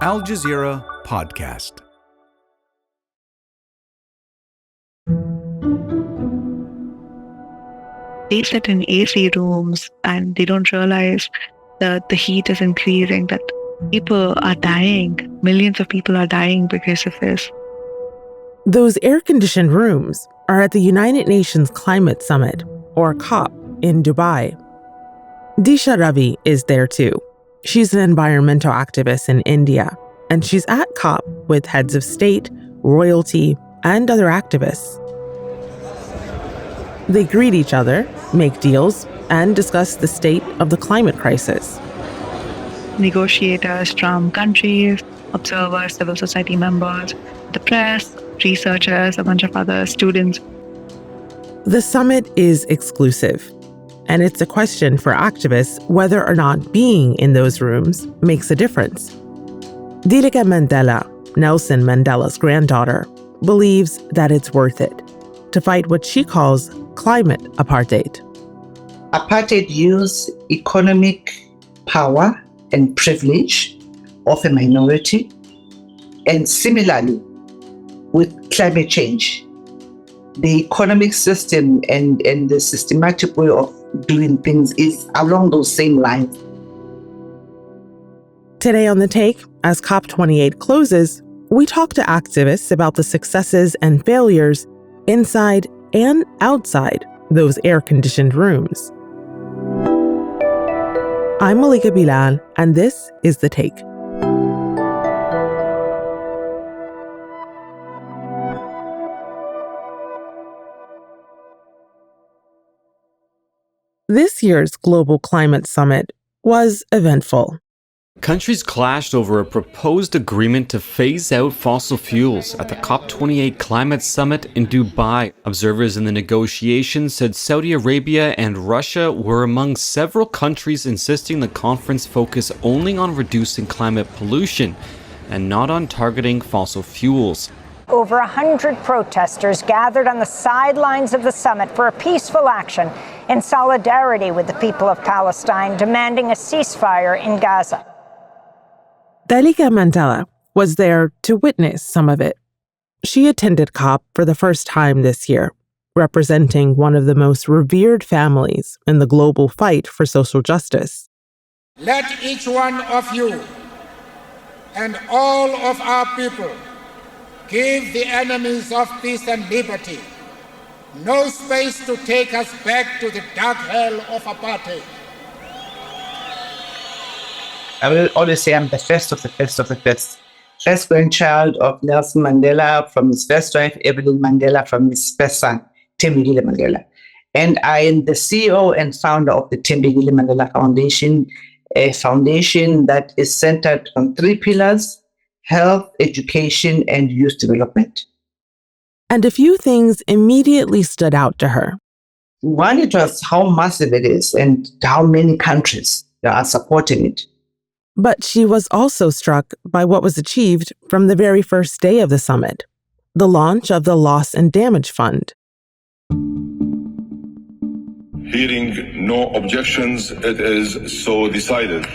Al Jazeera Podcast. They sit in AC rooms and they don't realize that the heat is increasing, that people are dying. Millions of people are dying because of this. Those air-conditioned rooms are at the United Nations Climate Summit, or COP, in Dubai. Disha Ravi is there too. She's an environmental activist in India, and she's at COP with heads of state, royalty, and other activists. They greet each other, make deals, and discuss the state of the climate crisis. Negotiators from countries, observers, civil society members, the press, researchers, a bunch of other students. The summit is exclusive, and it's a question for activists whether or not being in those rooms makes a difference. Ndileka Mandela, Nelson Mandela's granddaughter, believes that it's worth it to fight what she calls climate apartheid. Apartheid used economic power and privilege of a minority, and similarly with climate change. The economic system and the systematic way of doing things is along those same lines. Today on The Take, as COP28 closes, we talk to activists about the successes and failures inside and outside those air-conditioned rooms. I'm Malika Bilal, and this is The Take. This year's Global Climate Summit was eventful. Countries clashed over a proposed agreement to phase out fossil fuels at the COP28 Climate Summit in Dubai. Observers in the negotiations said Saudi Arabia and Russia were among several countries insisting the conference focus only on reducing climate pollution and not on targeting fossil fuels. Over 100 protesters gathered on the sidelines of the summit for a peaceful action in solidarity with the people of Palestine demanding a ceasefire in Gaza. Malika Mandela was there to witness some of it. She attended COP for the first time this year, representing one of the most revered families in the global fight for social justice. Let each one of you and all of our people give the enemies of peace and liberty no space to take us back to the dark hell of apartheid. I will always say I'm the first of the first of the first. First grandchild of Nelson Mandela from his first wife, Evelyn Mandela, from his first son, Thembekile Mandela. And I am the CEO and founder of the Thembekile Mandela Foundation, a foundation that is centered on three pillars: health, education, and youth development. And a few things immediately stood out to her. One, it was how massive it is and how many countries are supporting it. But she was also struck by what was achieved from the very first day of the summit, the launch of the Loss and Damage Fund. Hearing no objections, it is so decided.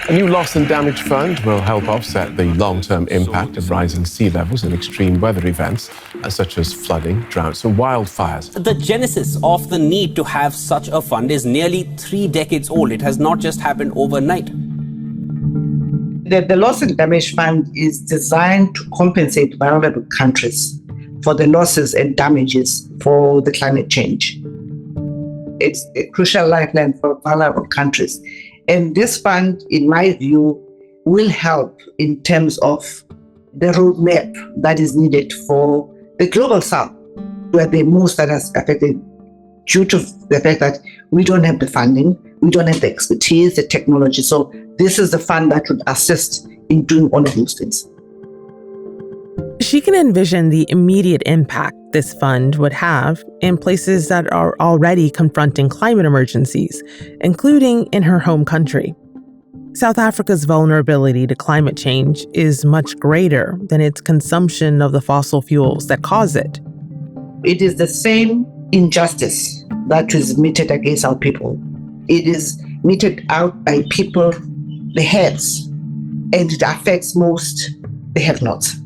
A new loss and damage fund will help offset the long-term impact of rising sea levels and extreme weather events, such as flooding, droughts, and wildfires. The genesis of the need to have such a fund is nearly 3 decades old. It has not just happened overnight. The Loss and Damage Fund is designed to compensate vulnerable countries for the losses and damages for the climate change. It's a crucial lifeline for vulnerable countries. And this fund, in my view, will help in terms of the roadmap that is needed for the global south, where the most that is affected due to the fact that we don't have the funding, we don't have the expertise, the technology. So this is the fund that would assist in doing all of those things. She can envision the immediate impact this fund would have in places that are already confronting climate emergencies, including in her home country. South Africa's vulnerability to climate change is much greater than its consumption of the fossil fuels that cause it. It is the same injustice that is meted against our people. It is meted out by people, the heads and it affects most the have-nots.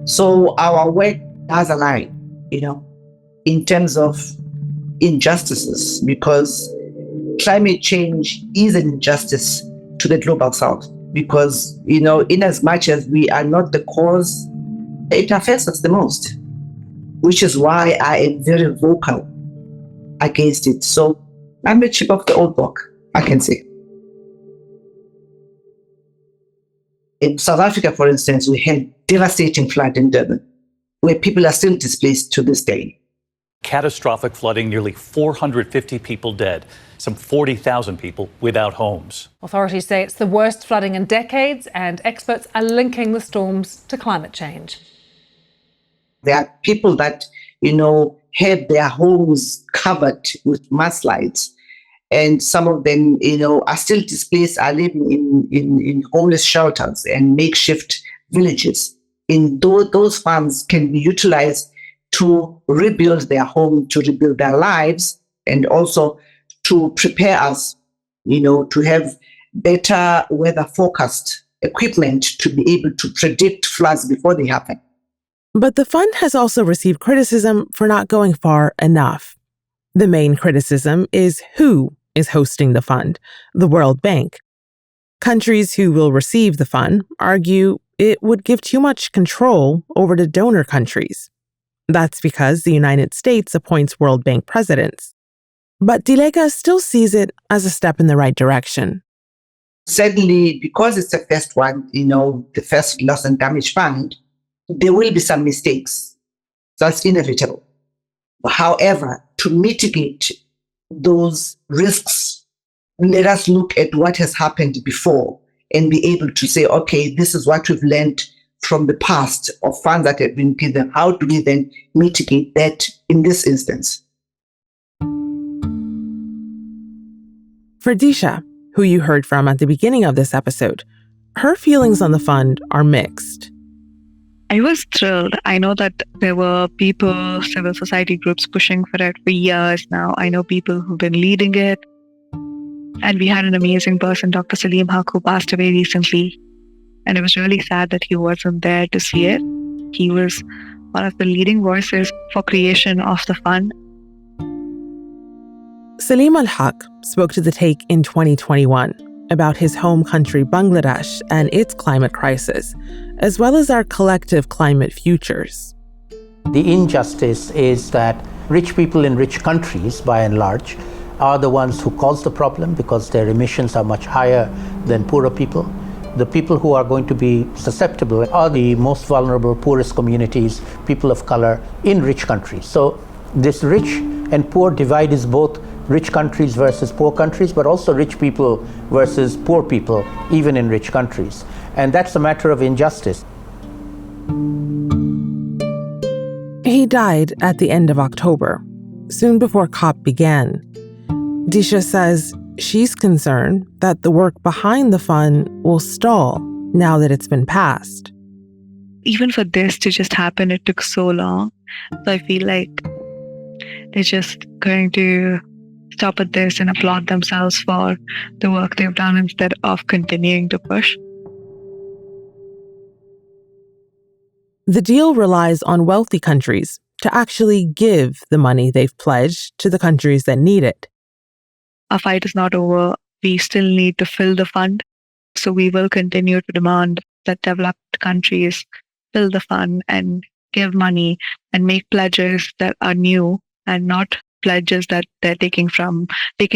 So our work does align, in terms of injustices, because climate change is an injustice to the global south. Because, in as much as we are not the cause, it affects us the most, which is why I am very vocal against it. So I'm a chip of the old block, I can say. In South Africa, for instance, we had devastating flood in Durban, where people are still displaced to this day. Catastrophic flooding, nearly 450 people dead, some 40,000 people without homes. Authorities say it's the worst flooding in decades, and experts are linking the storms to climate change. There are people that, had their homes covered with mudslides, and some of them, are still displaced, are living in homeless shelters and makeshift villages. In those funds can be utilized to rebuild their home, to rebuild their lives, and also to prepare us, to have better weather forecast equipment to be able to predict floods before they happen. But the fund has also received criticism for not going far enough. The main criticism is who is hosting the fund, the World Bank. Countries who will receive the fund argue it would give too much control over the donor countries. That's because the United States appoints World Bank presidents. But Ndileka still sees it as a step in the right direction. Certainly, because it's the first one, the first loss and damage fund, there will be some mistakes. That's inevitable. However, to mitigate those risks, let us look at what has happened before and be able to say, okay, this is what we've learned from the past of funds that have been given. How do we then mitigate that in this instance? For Disha, who you heard from at the beginning of this episode, her feelings on the fund are mixed. I was thrilled. I know that there were people, civil society groups pushing for it for years now. I know people who've been leading it. And we had an amazing person, Dr. Salim Haq, who passed away recently. And it was really sad that he wasn't there to see it. He was one of the leading voices for creation of the fund. Salim al-Haq spoke to The Take in 2021 about his home country, Bangladesh, and its climate crisis, as well as our collective climate futures. The injustice is that rich people in rich countries, by and large, are the ones who cause the problem because their emissions are much higher than poorer people. The people who are going to be susceptible are the most vulnerable, poorest communities, people of color in rich countries. So this rich and poor divide is both rich countries versus poor countries, but also rich people versus poor people, even in rich countries. And that's a matter of injustice. He died at the end of October, soon before COP began. Disha says she's concerned that the work behind the fund will stall now that it's been passed. Even for this to just happen, it took so long. So I feel like they're just going to stop at this and applaud themselves for the work they've done instead of continuing to push. The deal relies on wealthy countries to actually give the money they've pledged to the countries that need it. Our fight is not over. We still need to fill the fund. So we will continue to demand that developed countries fill the fund and give money and make pledges that are new and not pledges that they're taking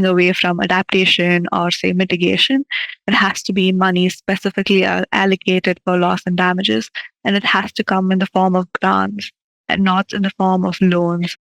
away from adaptation or, say, mitigation. It has to be money specifically allocated for loss and damages, and it has to come in the form of grants and not in the form of loans.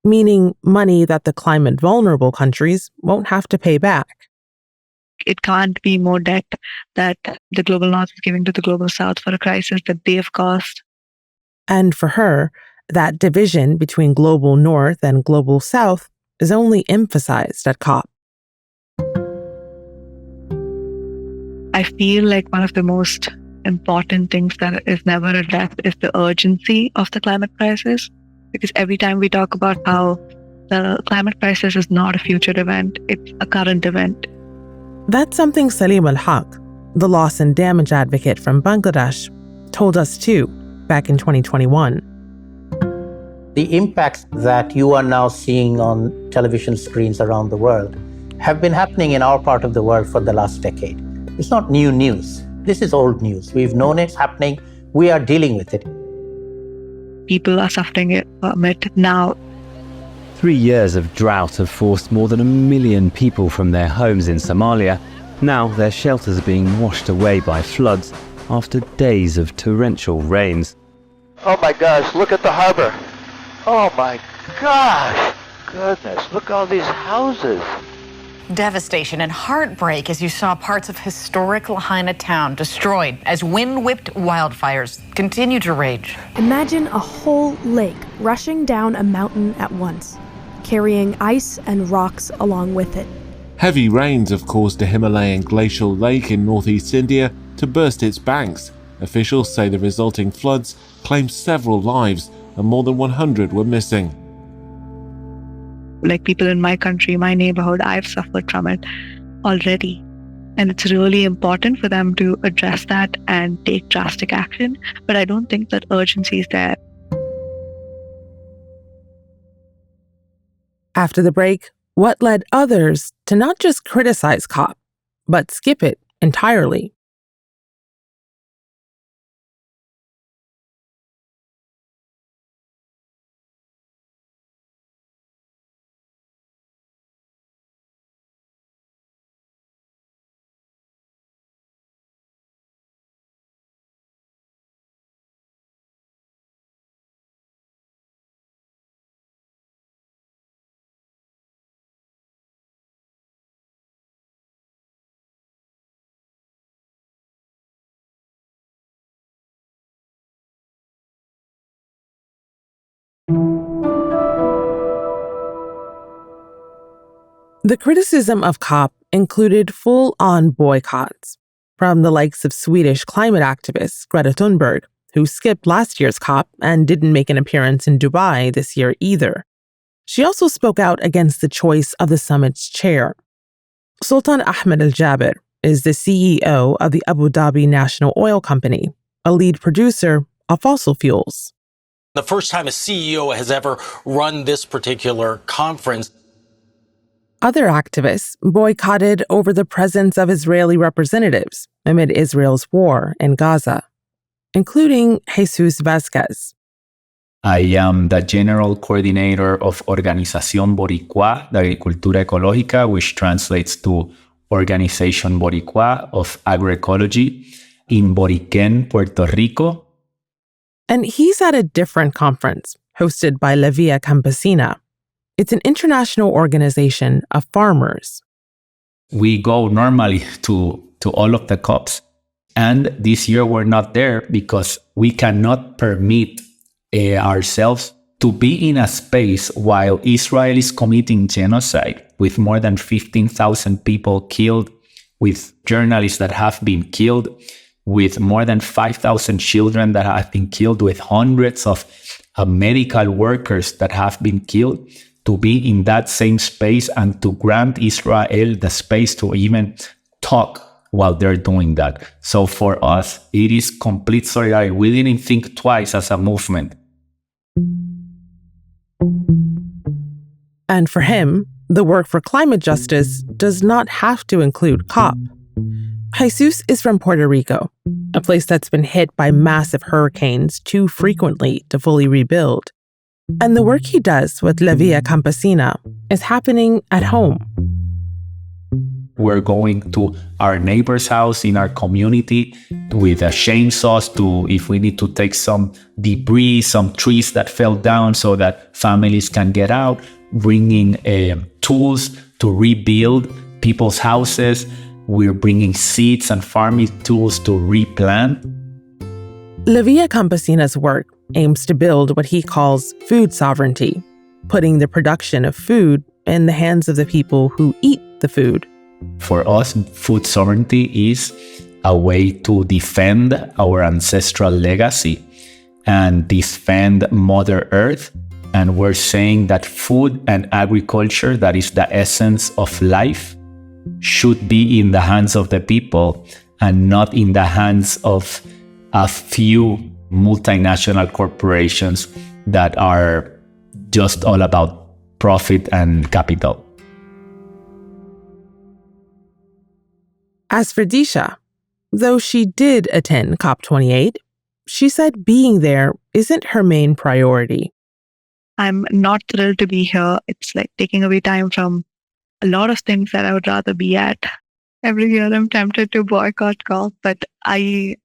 Meaning money that the climate vulnerable countries won't have to pay back. It can't be more debt that the global north is giving to the global south for a crisis that they've caused. And for her, that division between global north and global south is only emphasized at COP. I feel like one of the most important things that is never addressed is the urgency of the climate crisis. Because every time we talk about how the climate crisis is not a future event, it's a current event. That's something Salim al-Haq, the loss and damage advocate from Bangladesh, told us too back in 2021. The impacts that you are now seeing on television screens around the world have been happening in our part of the world for the last decade. It's not new news. This is old news. We've known it's happening. We are dealing with it. People are suffering from it now. 3 years of drought have forced more than 1 million people from their homes in Somalia. Now their shelters are being washed away by floods after days of torrential rains. Oh my gosh, look at the harbor. Oh my gosh. Goodness, look at all these houses. Devastation and heartbreak as you saw parts of historic Lahaina town destroyed as wind-whipped wildfires continue to rage. Imagine a whole lake rushing down a mountain at once, carrying ice and rocks along with it. Heavy rains have caused a Himalayan glacial lake in northeast India to burst its banks. Officials say the resulting floods claimed several lives and more than 100 were missing. Like people in my country, my neighborhood, I've suffered from it already. And it's really important for them to address that and take drastic action. But I don't think that urgency is there. After the break, what led others to not just criticize COP, but skip it entirely? The criticism of COP included full-on boycotts from the likes of Swedish climate activist Greta Thunberg, who skipped last year's COP and didn't make an appearance in Dubai this year either. She also spoke out against the choice of the summit's chair. Soltan Ahmed Al-Jaber is the CEO of the Abu Dhabi National Oil Company, a lead producer of fossil fuels. The first time a CEO has ever run this particular conference. Other activists boycotted over the presence of Israeli representatives amid Israel's war in Gaza, including Jesús Vázquez. I am the general coordinator of Organización Boricuá de Agricultura Ecológica, which translates to Organización Boricuá of Agroecology in Boriquén, Puerto Rico. And he's at a different conference hosted by La Via Campesina. It's an international organization of farmers. We go normally to all of the COPs. And this year we're not there because we cannot permit ourselves to be in a space while Israel is committing genocide with more than 15,000 people killed, with journalists that have been killed, with more than 5,000 children that have been killed, with hundreds of medical workers that have been killed. To be in that same space and to grant Israel the space to even talk while they're doing that. So for us, it is complete solidarity. We didn't think twice as a movement. And for him, the work for climate justice does not have to include COP. Jesús is from Puerto Rico, a place that's been hit by massive hurricanes too frequently to fully rebuild. And the work he does with La Via Campesina is happening at home. We're going to our neighbor's house in our community with chainsaws to, if we need to take some debris, some trees that fell down so that families can get out, bringing tools to rebuild people's houses. We're bringing seeds and farming tools to replant. La Via Campesina's work aims to build what he calls food sovereignty, putting the production of food in the hands of the people who eat the food. For us, food sovereignty is a way to defend our ancestral legacy and defend Mother Earth. And we're saying that food and agriculture, that is the essence of life, should be in the hands of the people. and not in the hands of a few multinational corporations that are just all about profit and capital. As for Disha, though she did attend COP28, she said being there isn't her main priority. I'm not thrilled to be here. It's like taking away time from a lot of things that I would rather be at. Every year I'm tempted to boycott COP, but I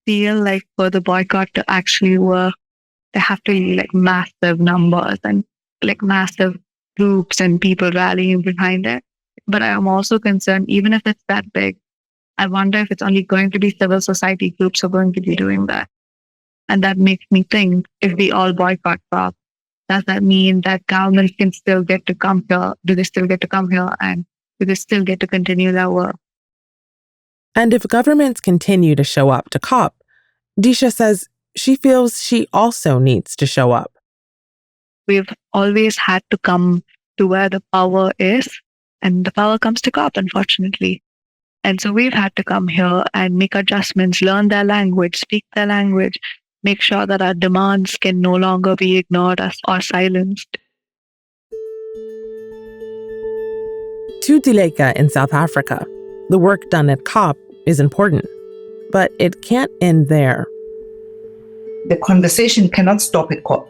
feel like for the boycott to actually work, there have to be like massive numbers and like massive groups and people rallying behind it. But I am also concerned, even if it's that big, I wonder if it's only going to be civil society groups who are going to be doing that. And that makes me think, if we all boycott COP, does that mean that governments can still get to come here? Do they still get to come here? And do they still get to continue their work? And if governments continue to show up to COP, Disha says she feels she also needs to show up. We've always had to come to where the power is, and the power comes to COP, unfortunately. And so we've had to come here and make adjustments, learn their language, speak their language, make sure that our demands can no longer be ignored or silenced. To Ndileka in South Africa, the work done at COP is important, but it can't end there. The conversation cannot stop at COP.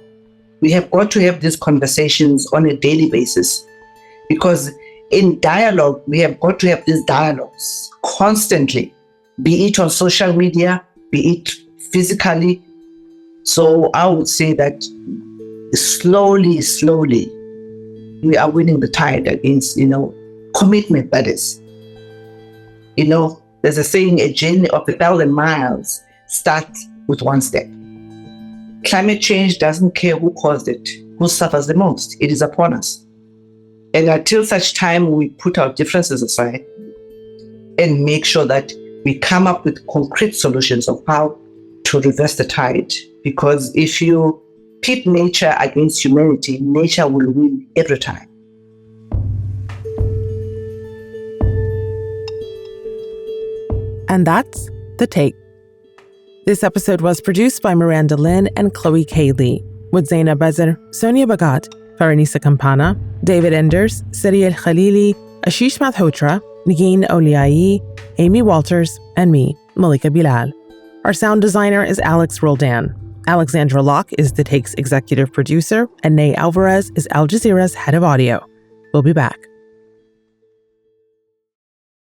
We have got to have these conversations on a daily basis, because in dialogue, we have got to have these dialogues constantly, be it on social media, be it physically. So I would say that slowly, we are winning the tide against, commitment, that is. There's a saying, a journey of 1,000 miles starts with one step. Climate change doesn't care who caused it, who suffers the most. It is upon us. And until such time we put our differences aside and make sure that we come up with concrete solutions of how to reverse the tide. Because if you pit nature against humanity, nature will win every time. And that's The Take. This episode was produced by Miranda Lin and Chloe K. Lee, with Zainab Bezer, Sonia Bagat, Faranisa Campana, David Enders, Siri El-Khalili, Ashish Malhotra, Nagin Oliai, Amy Walters, and me, Malika Bilal. Our sound designer is Alex Roldan. Alexandra Locke is The Take's executive producer, and Ney Alvarez is Al Jazeera's head of audio. We'll be back.